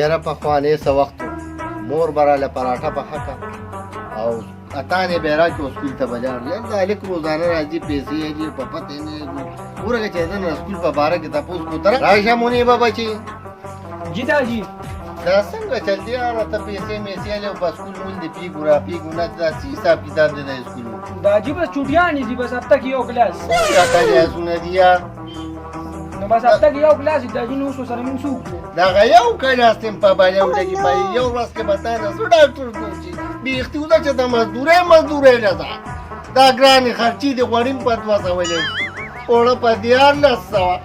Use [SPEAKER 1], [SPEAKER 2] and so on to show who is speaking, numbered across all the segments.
[SPEAKER 1] یاره پخوانې څه وخت مور به راله پراټه پخه کړه او اتانې به یې راکړي سکول ته به لاړ یار دا هلک روزانه راځي پیسې اچي په پته نه وګوره چې د نه سکول په باره کې تپوس کو تر راشه منیبه بچي
[SPEAKER 2] جی दादी
[SPEAKER 1] دا څنګه چلتی یاره ته پیسې میسې هلې او په سکول مونږ دې پیګو را پیګو نه دا څه حساب کتاب دی د سکول
[SPEAKER 2] दादी बस छुट्टियां नहीं थी बस अब तक यो क्लास
[SPEAKER 1] څنګه کلیاسونه دي یار
[SPEAKER 2] no बस अब तक यो क्लास दादी نو سو سره من سو
[SPEAKER 1] دغه یو کلاس تیم په باندې وډګي په یو ورځ کې به تا نه څو ډاکټر ګورځي بیختي وده چې د مزدورۍ نه ده دا ګرانې خرچې دې غوړیم په 200 ولې اوړه په 1400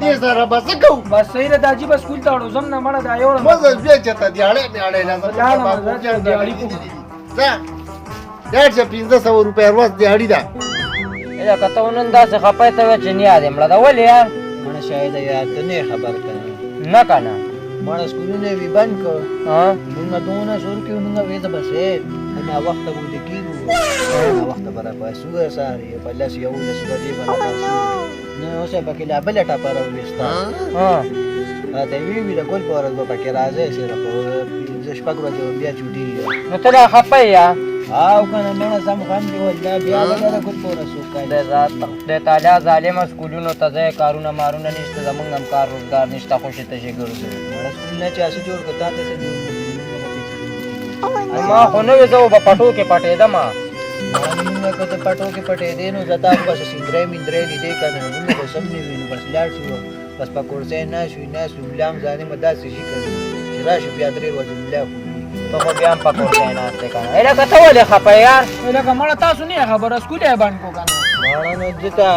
[SPEAKER 1] دې سره به څه کوو
[SPEAKER 2] बस सही रे दादी बस स्कूल ته وړو زم نه مړه دا یو
[SPEAKER 1] مزه بیا چې ته دیاړې میاړې نه
[SPEAKER 2] دیاړي کو
[SPEAKER 1] ځه 1500 روپۍ ورځ دیاړي ده
[SPEAKER 3] دا کته ونن دا څه خپای ته چې نه یاد مړه دا ولې یار
[SPEAKER 4] مړه شاید یاد نه خبر کړه
[SPEAKER 3] نه کنه
[SPEAKER 4] مړه سکولونه وی بند کړ
[SPEAKER 3] ها
[SPEAKER 4] موږ دونه سور کې موږ وې د بسې انا وخت به د کیږي انا وخت به پاسو ساري په لاس یو د سګدي په تاسو نو اوسه پکې لا بل ټاپه راوېستا
[SPEAKER 3] ها
[SPEAKER 4] دا وی د ګل په ورځ به پکې راځي سره په شپږ ورځې بیا چوټي
[SPEAKER 3] نو ته دا خپای یا
[SPEAKER 4] او کنه مړه سم غم دی ولا بیا د ګل په ورځ
[SPEAKER 3] د ذات د تعالی ظالم سکولونو ته ځای کارونه مارونه نشته زمونږ هم کار روزګار نشته خوشی ته شي ګرځي
[SPEAKER 4] مړه سکول نه چې اسې جوړ کړه ته
[SPEAKER 3] ما خو نو زه په پټو کې پټې ده ما
[SPEAKER 4] موږ که ته پټو کې پټې دې نو زتا بس سیندرې مندرې دې کنه موږ به سم نه وینو بس لاړ شو بس په کورسې نه شو بلام ځانې مداسې شي کړي چې راشي بیا درې ورځې بلا
[SPEAKER 3] ته خو بیا هم په کورسې ناسته کنه اله کته ولې خپه یار
[SPEAKER 2] لکه مړه تاسو نه خبره سکول یې باندې کو کنه
[SPEAKER 4] ماړه نو دتا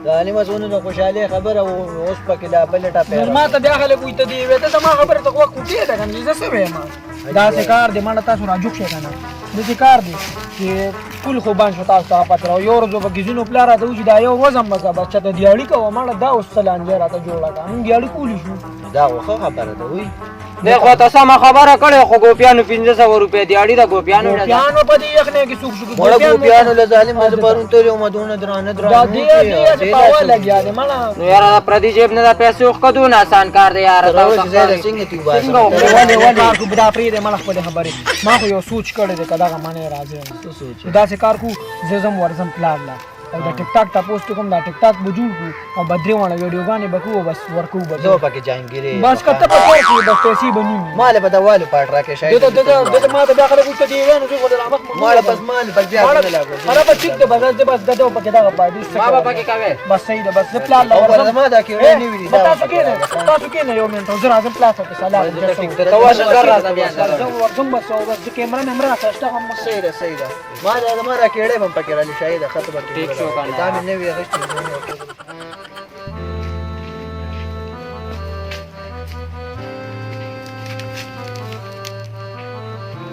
[SPEAKER 4] ځانې مسونه نو خوشاله خبره اوس پکې لا بل ټاپه
[SPEAKER 2] ما ته بیا خلک وي ته دی وې ته ما خبره ته کوه کوټې ده کنه زه څه وایم دا څه کار دی مړه تاسو راجوک شي کنه دې کار دی چې ټول خو باندې شو تاسو ته پاتره یو ورځ به گزینو پلا راته وځي دا یو ورځ هم مزه بچا ته دیاړي کوه مړه دا اوس سلانجه راته جوړه کا موږ دیاړي کولی شو
[SPEAKER 4] دا خو خبره ده وي
[SPEAKER 3] دغه ته سم خبره کړې خو ګوپیانو 1500 روپیا دیاړي دا ګوپیانو نه
[SPEAKER 2] پیانو په دې یخ نه کې سوق شو
[SPEAKER 4] مړه ګوپیانو له ظالم مز پرون ته یو مدونه درانه
[SPEAKER 2] دا دې په اول لګیا دي مړه
[SPEAKER 3] نو یار دا پردي جیب نه دا پیسې خو کدو نه آسان کار دی یار تاسو
[SPEAKER 4] څنګه تی واسه
[SPEAKER 2] ولې کو بدا پری دې مړه خپل خبره ما خو یو سوچ کړی دی کدا معنی راځي
[SPEAKER 4] سوچ
[SPEAKER 2] دا څه کار کو زم ورزم پلان لا او دا ټیک ټاک تاسو کوم دا ټیک ټاک بجوړ کو او بدري وانه ویډیوګانې بکو بس ورکو بس
[SPEAKER 4] زه پکې جانګيري
[SPEAKER 2] بس کته په کور کې بس پیسې بنی
[SPEAKER 4] مال په دوالو پټ راکې شاید
[SPEAKER 2] دا ما ته داخله کوته دی ونه زه ولر امک
[SPEAKER 4] مال بس مال په بیا نه لاګو
[SPEAKER 2] انا په ټیک ده بس دغه پکې دا باندې
[SPEAKER 3] ما به پکې کوي
[SPEAKER 2] بس صحیح ده بس پلان لا
[SPEAKER 4] ورته ما دا کې ورنی وی دا
[SPEAKER 2] تاسو کې نه یو منټ زه راځم پلاس ته سلام
[SPEAKER 4] ټیک ده تواشه زر راځه بیا
[SPEAKER 2] زه ورځم بس او بس کیمرا نمبر راځه هم
[SPEAKER 4] صحیح ده ما دا ما را کېړې هم پکې را شاید خطبه
[SPEAKER 3] ټیک شو کنه
[SPEAKER 4] دا مې نه وی غشت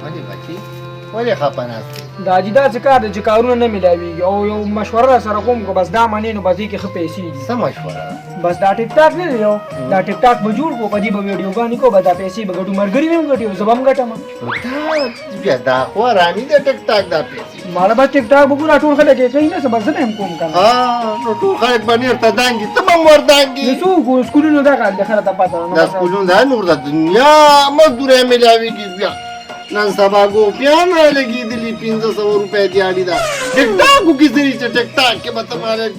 [SPEAKER 1] ولې بچي ولې خپه ناست
[SPEAKER 2] دا جدا څه کار دی چې کارونه نه ملاویږي او یو مشوره سره کوم کو بس دا معنی نو بځي کې خپې پیسې دي
[SPEAKER 1] څه مشوره
[SPEAKER 2] بس دا ټیک ټاک نه دی یو دا ټیک ټاک به جوړ کو پدی به ویډیو باندې کو به دا پیسې به ګټو مرګري مې ګټو زبم ګټم
[SPEAKER 1] بیا دا خو رامي د ټیک ټاک دا پیسې
[SPEAKER 2] مالا به ټیک ټاک وګورا ټول خلک یې کوي نه څه بس نه هم کوم کنه
[SPEAKER 1] ها نو ټول خلک باندې ته دانګي ته هم ور دانګي
[SPEAKER 2] یسو کو سکولونو دا کار د خره ته پاتہ
[SPEAKER 1] دا سکولونو دا نور د دنیا مزدوري ملاويږي بیا نن سبا ګوپیان لګېدلي 1500 روپۍ دیاړي ده ټیک ټاک وکړي چې ټیک ټاک کې به ته ماله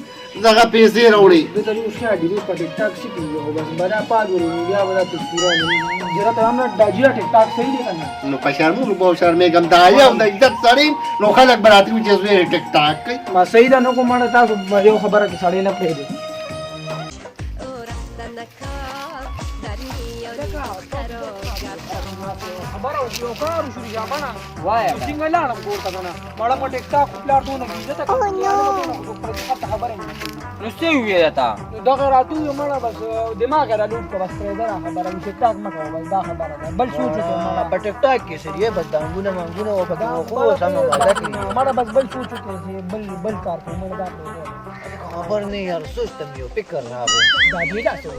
[SPEAKER 1] دغه پیسې راوړي
[SPEAKER 2] د ته اوس یا ډیلی په ټیک ټاک سکی یو بس بڑا پادوري بیا ولا تصویرونه جره ته هم دا جره ټیک ټاک صحیح دی کنه
[SPEAKER 1] نو په شرمونو به شرمېږم دا یو د عزت سړی نو خلک به راته وایي چې زوی ټیک ټاک کوي
[SPEAKER 2] ما صحیح ده نو کومه تاسو یو خبره کې سړی نه پېږي خبره یو کار شو یا معنا
[SPEAKER 3] وای
[SPEAKER 2] څنګه لاړم کور ته کنه مړه په ټیک ټاک پلاټونه کیږي ته خبره نه
[SPEAKER 3] نو څه وی تا
[SPEAKER 2] دا راتو یو مړه بس دماغ را لوټ کو بس پرې دا خبره ټیک ټاک مکه بس دا خبره ده بل سوچ ته مړه
[SPEAKER 4] په ټیک ټاک کې سریه بس دانګونه مانګونه او پکې خو سم وعده کوي
[SPEAKER 2] مړه بس بل سوچ ته بل کار کوي مړه دا
[SPEAKER 4] خبر نه یار سوچ تم یو فکر راغی
[SPEAKER 2] دا دی دا څه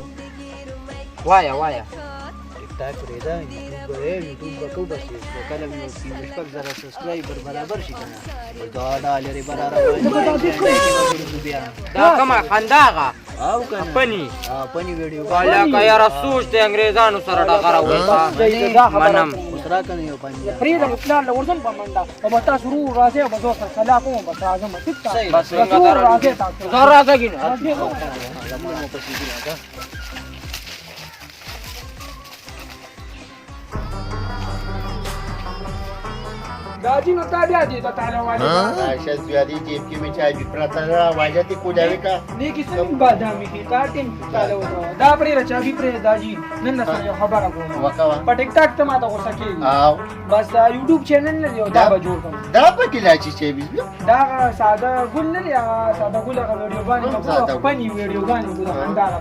[SPEAKER 3] وایا
[SPEAKER 4] ټیک ټاک ریدا یوټیوب کو بس کله مې 15,000 سبسکرایبر برابر شي کنه دا ډالر برابر
[SPEAKER 3] دا کومه خنداغه
[SPEAKER 4] او کنه
[SPEAKER 3] پنی
[SPEAKER 4] پنی ویډیو
[SPEAKER 3] والا کا یار سوچ ته انګريزانو سره ډغره وتا منم
[SPEAKER 4] مسرا کنه یو پنی
[SPEAKER 2] فريده پلان له ورځم په منډه او به تاسو رو راځي او به زه سره سلا کوم بس راځم ټیک تا
[SPEAKER 3] بس څنګه
[SPEAKER 2] راځي تاسو
[SPEAKER 3] زه راځم
[SPEAKER 4] زموږ په سیګی راځه
[SPEAKER 2] دا جینو تا بیا دي ته تعالی والي
[SPEAKER 1] عائشہ زیادی جیب کی میں چائے بھی پرتا رہا واجہ تی کو جاوے کا
[SPEAKER 2] نیکی سن بادامي کی کارټین تعالی وته دا پرې رچا بي پرې دا جی نن سره یو خبره کوم
[SPEAKER 1] وکوا
[SPEAKER 2] په ټیک ټاک ته ما ته غوسه کیږي
[SPEAKER 1] آو
[SPEAKER 2] بس دا یوټیوب چینل نه یو دا به جوړ کوم
[SPEAKER 1] دا پا کلاچی چائے بھی
[SPEAKER 2] دا ساده ګل نه یا ساده ګل هغه ویډیو باندې په پني ویډیو باندې ګل انداله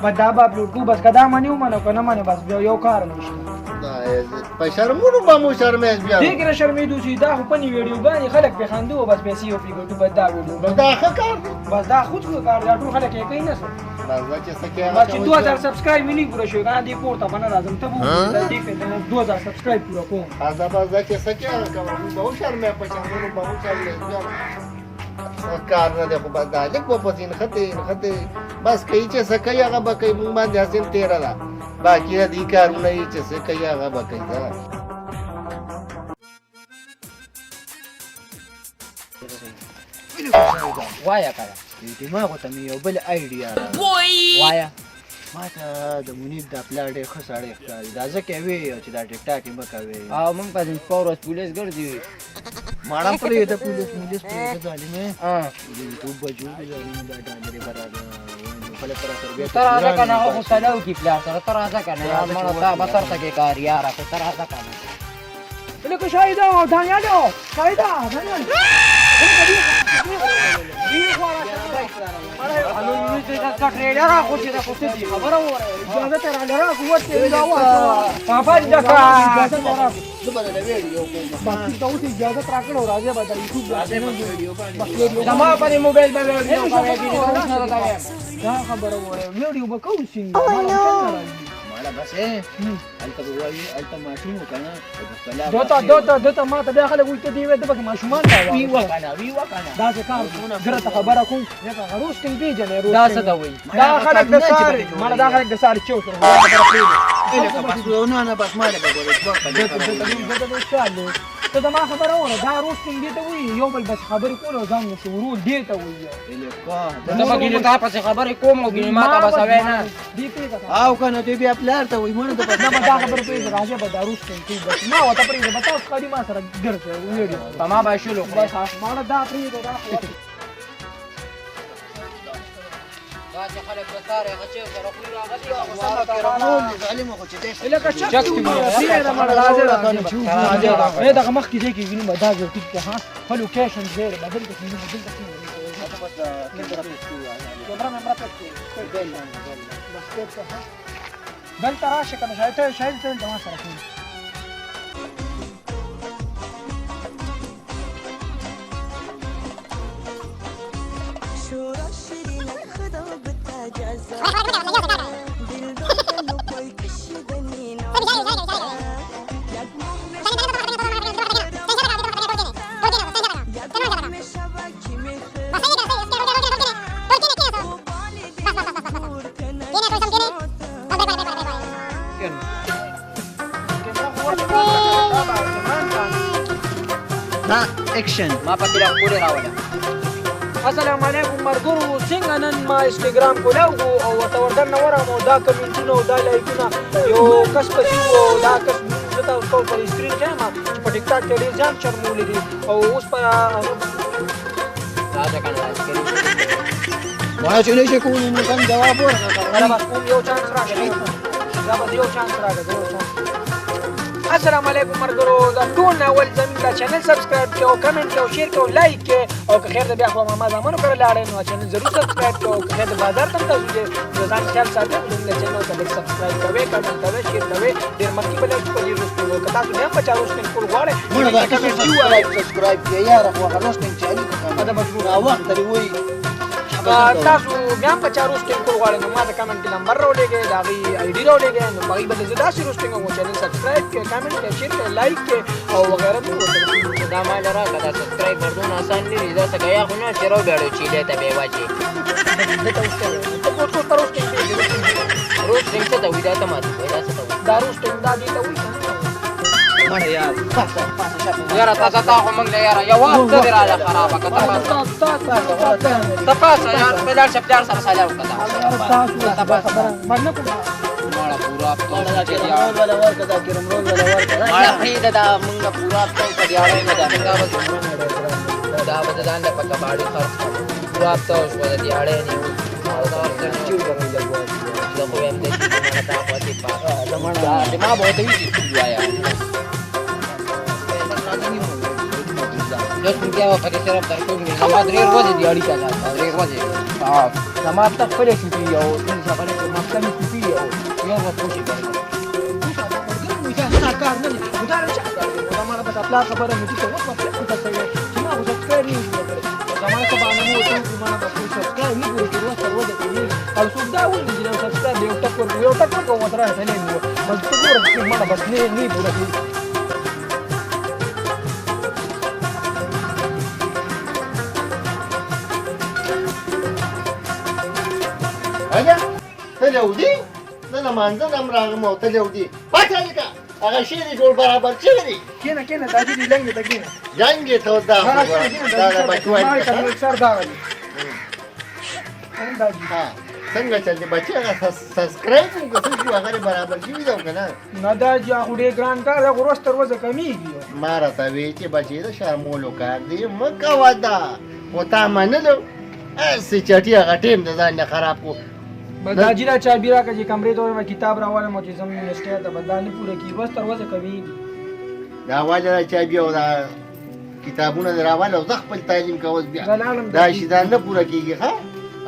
[SPEAKER 2] په دا به اپلوډ کو بس کدا منیو منو کنه منه بس یو کار نشي
[SPEAKER 1] په شرمونو با مو شرمېز بیا
[SPEAKER 2] دې کې شرمېدو چې دا خو پني ویډیو باندې خلک به خاندو او بس پیسې او پیګو په دا ویډیو
[SPEAKER 1] دا ښه کار دی
[SPEAKER 2] بس دا خود کو کار دا ټول خلک یې کوي نه
[SPEAKER 1] بس دا چې څه کې
[SPEAKER 2] بس چې 2000 سبسکرایب مې نه پوره شوی کنه دې پورته باندې راځم ته وو دې په 2000 سبسکرایب پوره کوم
[SPEAKER 1] دا بس دا چې څه کې کوم به شرمې په شرمونو به مو شرمېز بیا کار نه دی خو بس دا لیک په پسین خته بس کوي چې څه کوي هغه به کوي مونږ باندې حاصل تیره ده باقي دې کارونه یې چې څه کوي هغه به کوي
[SPEAKER 3] وایا کړه
[SPEAKER 4] دماغ ته مې یو بل ایډیا
[SPEAKER 3] وایا
[SPEAKER 4] ما ته د منیب د پلان ډېر ښه سړی ښکاري دا ځکه وی چې دا ټیک ټاک یې مه کوې
[SPEAKER 3] او مونږ په دې پورس پولیس ګرځي
[SPEAKER 4] ماړه پرېږده پولیس پرېږده ظالمې
[SPEAKER 3] ها
[SPEAKER 4] یوټیوب به جوړ کړي ظالمې دا ډالرې به راځه خپله سره سر بیا
[SPEAKER 3] تر راځه کنه خو سلام کی پلار سره تر راځه کنه یار مړه تا به تر تکي کار یار خو تر راځه کنه
[SPEAKER 2] لکه شاهدا او دانیالو شاهدا دانیال
[SPEAKER 3] انو یې چې دا ټریلر راخو چې دا کوڅه دی خبره وره
[SPEAKER 2] اجازه تر علی قوت دا واه پاپا دکا اجازه تر
[SPEAKER 1] زبر له ویډیو کوم
[SPEAKER 2] بس ته اوس اجازه راکړو راځي به د یوټیوب باندې
[SPEAKER 3] زما په موبایل باندې ویډیو کوي
[SPEAKER 2] دا خبره وره ویډیو به کوم څنګه
[SPEAKER 4] ماړه بس هلته به وایي هلته ماشوم و که نه
[SPEAKER 2] دوته ما ته بیا خلک وایي ته دې وې ته پکې ماشومان
[SPEAKER 4] وی وکنه
[SPEAKER 2] داسې کار زره ته خبره کوم لکه روسټینګ پیژنې
[SPEAKER 3] دا څه ته وایي
[SPEAKER 2] دا خلک د سار مړه دا خلک د سار چوت
[SPEAKER 4] نه بس ما له به
[SPEAKER 2] ته دا ما خبره وره دا روسټینګ دې ته وایي یو بل بس خبرې کول او ځان شروع دې ته وایي
[SPEAKER 3] ته به ګینې تا پسې خبرې کوم او ګینې ما ته بس وای نه
[SPEAKER 2] دې پیژه
[SPEAKER 4] او کنه دې بیا پلار ته وایي مړه ته
[SPEAKER 2] دا به دا خبره پیژه راځي به دا روسټینګ پیژه ما وته پرېږده به تاسو کاري ما سره ګرځي ویډیو
[SPEAKER 3] په ما به شلو
[SPEAKER 2] بس ماړه دا پرېږده دا
[SPEAKER 3] دا چې خلک د سارې غچې سره خوري راغلي
[SPEAKER 4] ظالم خو چې دې
[SPEAKER 2] لکه چک دی سیره مړه راځي دا مخ کې دې کې وینم دا ځو ټیک ته ها په لوکیشن زیر بدل کې وینم بدل کې بل تراشه کنه شاید ته ما سره کوي
[SPEAKER 4] اکشن
[SPEAKER 3] ما په تیر پورې راوړل
[SPEAKER 2] السلام علیکم مرګورو څنګه نن ما انستګرام کولاو او ورته ورته نورم دا کمنټونه دا لایکونه یو کس پسې او دا کس زته ټول پر سکرین کې ما په ټیک ټاک کې ډیر ځان شرمولې دي او اوس په
[SPEAKER 3] راځه کنه
[SPEAKER 4] ما چې نه شي کولی نو کوم جواب ورکړه
[SPEAKER 2] بس کوم یو چانس راکړه دا به یو چانس راکړه السلام علیکم مرګرو دا ټول اول زموږ د چینل سبسکرایب کړئ او کمنټ کړئ او شیر کړئ او لایک کړئ او که خیر د بیا خو ما زمانو کړه لاړې نو چینل ضرور سبسکرایب کړئ او که خیر د بازار ته تاسو دې ځان خیال ساتئ د چینل ته سبسکرایب کوئ کمنټ کوئ شیر کوئ ډیر مخکې بل په دې وروسته که تاسو نه بچاو سپین کول غواړئ
[SPEAKER 4] مړه دا سبسکرایب کړئ یار خو هغه نو چالي
[SPEAKER 2] دا مشهور
[SPEAKER 4] دا وخت دی وای
[SPEAKER 2] تاسو بیا په چارو سټینګ کول غواړئ نو ما د کمنټ نمبر راولېږئ د هغې آی ډي راولېږئ نو په هغې به زه داسې روسټینګ کوم چینل سبسکرایب کړئ کمنټ کړئ شیر کړئ لایک کړئ او وغیره مې ورته
[SPEAKER 3] دا مال راکړه دا سبسکرایب کردون آسان نه دي دا څه کوي خو نه چې راوبېړو چې دې ته به واچي
[SPEAKER 2] دته اوس کوټ کوټ روز ټینګ دی
[SPEAKER 3] روز څنګه ته وې دا ته ماته دا څه ته
[SPEAKER 2] دا روز ټینګ دا دی ته وایي
[SPEAKER 4] مړه یار
[SPEAKER 3] یاره تاسو ته خو موږ یاره یو وخت دې راځه خرابه کته تاسو یار په لار شپ سره سلام وکړه
[SPEAKER 2] مګنه کوم
[SPEAKER 3] ماړه پورا
[SPEAKER 4] مړه دا کرم رول ولا ورکه دا کرم رول ولا ورکه
[SPEAKER 3] ماړه پریده دا موږ پورا په دې اړه نه دا دا به ځان له پکا باندې خرڅ کړو پورا تاسو ولې دې اړه نه او دا ورته چې دا خو هم دې نه تا پاتې پاتې دا ما به ته وی چې وایا یو څنګه و پکې سره تر کومه زما درې ورځې دی اړیکه ده درې ورځې زما ته خپل شي یو څنګه خبره کوم مکتب کې یو ورځ پوښي
[SPEAKER 2] کار نه دی دا راځي دا ما په خپل خبره مې ته وخت په تاسو چې ما وځ کړی زمانه په باندې مو ته ما په څه کار نه ګورې چې وخت ورځې کوي او څو دا ولې چې نو سبسکرایب یو ټکر کوم تر هغه نه نو بس څه ګورې چې ما بس نه پوره
[SPEAKER 1] اجا ته لودي نه مانځه نم راغم او ته لودي پاتې لکه هغه شی دې ټول برابر شوی دی
[SPEAKER 2] کینه دا دې لنګ ته کینه
[SPEAKER 1] جنګ ته دا دا بچوای
[SPEAKER 2] سر دا غلی
[SPEAKER 1] ها څنګه چل دي بچي هغه سبسکرایب وکړئ چې هغه برابر شي دا کنه
[SPEAKER 2] نه دا چې هغه ډېر ګران کار دا ورځ تر ورځې کمیږي
[SPEAKER 1] ما راته وی چې بچي دا شرمولو کار دی مکه ودا وتا منلو اسی چټي هغه ټیم د ځان نه خراب کو
[SPEAKER 2] دا جیرا چا بیرا کا چې کمرې ته ما کتاب راواله مو چې زموږ یونیورسيټي ته بدانه پوره کی بس تر ورځې کمیږي
[SPEAKER 1] دا واجه چا بیا دا کتابونه دراواله او خپل تعلیم کوز بیا دا شي دا نه پوره کیږي ها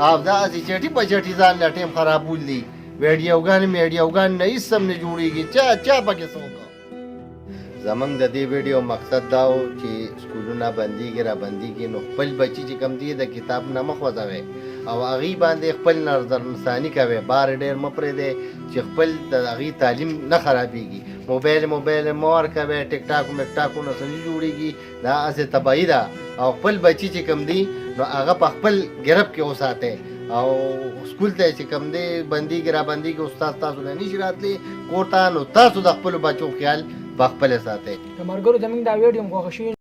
[SPEAKER 1] او دا اسی چټي په چټي ځان لا ټیم خرابول دي ویډیوګان نه هیڅ سم نه جوړیږي چا پکې څوک زمنګ د دې ویډیو مقصد دا و چې سکولونه بنديږي را بنديږي نو خپل بچي چې کم دي د کتاب نه مخ وځوي او هغه باندې خپل نظر نسانی کوي بار ډېر مپرې دي چې خپل د هغه تعلیم نه خرابيږي موبایل مور کوي ټیک ټاک نه سمې جوړيږي دا اسه تباہی ده او خپل بچي چې کم دي نو هغه په خپل ګرب کې اوساته او سکول ته چې کم دی بنديږي را بنديږي استاد تاسو نه نشي راتلی کوټه نو تاسو د خپل بچو خیال په خپل ساته
[SPEAKER 2] مرګرو زمونږ دا ویډیو مو خوښ شي